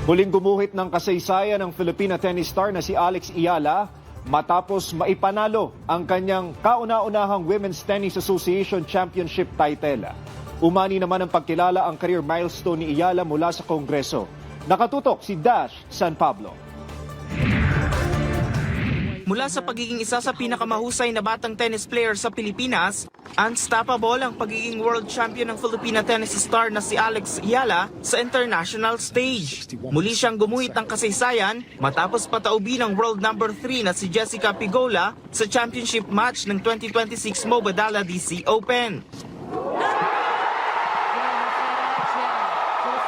Huling gumuhit ng kasaysayan ng Filipina tennis star na si Alex Eala matapos maipanalo ang kanyang kauna-unahang Women's Tennis Association Championship title. Umani naman ang pagkilala ang career milestone ni Eala mula sa Kongreso. Nakatutok si Dash San Pablo. Mula sa pagiging isa sa pinakamahusay na batang tennis player sa Pilipinas, unstoppable ang pagiging world champion ng Filipina tennis star na si Alex Eala sa international stage. Muli siyang gumuhit ng kasaysayan matapos pataubin ang world number 3 na si Jessica Pigola sa championship match ng 2026 Mubadala DC Open.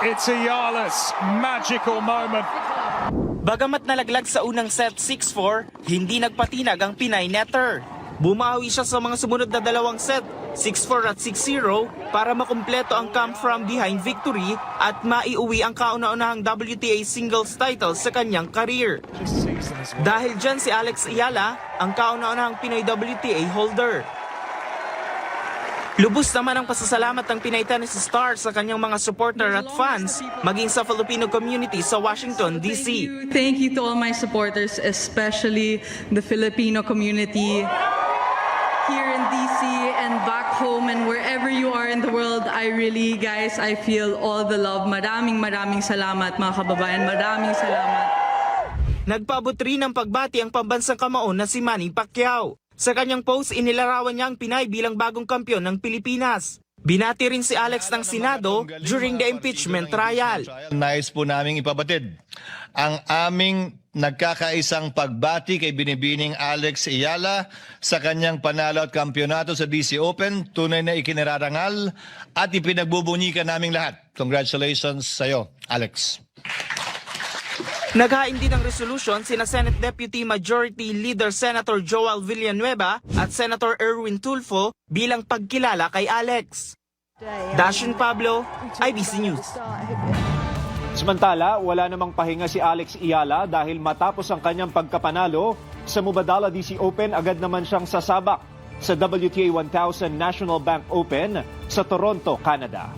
It's Eala's magical moment. Bagamat nalaglag sa unang set 6-4, hindi nagpatinag ang Pinay netter. Bumawi siya sa mga sumunod na dalawang set, 6-4 at 6-0, para makumpleto ang come from behind victory at maiuwi ang kauna-unahang WTA singles title sa kanyang career. Dahil dyan si Alex Eala ang kauna-unahang Pinoy WTA holder. Lubos naman ang pasasalamat ng Pinay tennis star sa kanyang mga supporter at fans, maging sa Filipino community sa Washington, D.C. Thank you to all my supporters, especially the Filipino community here in D.C. and back home and wherever you are in the world. I feel all the love. Maraming salamat mga kababayan. Maraming salamat. Nagpaabot rin ng pagbati ang pambansang kamaon na si Manny Pacquiao. Sa kanyang post, inilarawan niya ang Pinay bilang bagong kampiyon ng Pilipinas. Binati rin si Alex ng Senado during the impeachment trial. Nais po naming ipabatid ang aming nagkakaisang pagbati kay Binibining Alex Eala sa kanyang panalo at kampyonato sa DC Open. Tunay na ikinararangal at ipinagbubunyikan naming lahat. Congratulations sa iyo, Alex. Naghain din ng resolution sina Senate Deputy Majority Leader Senator Joel Villanueva at Senator Erwin Tulfo bilang pagkilala kay Alex. Dashin Pablo, IBC News. Samantala, wala namang pahinga si Alex Eala dahil matapos ang kanyang pagkapanalo sa Mubadala DC Open, agad naman siyang sasabak sa WTA 1000 National Bank Open sa Toronto, Canada.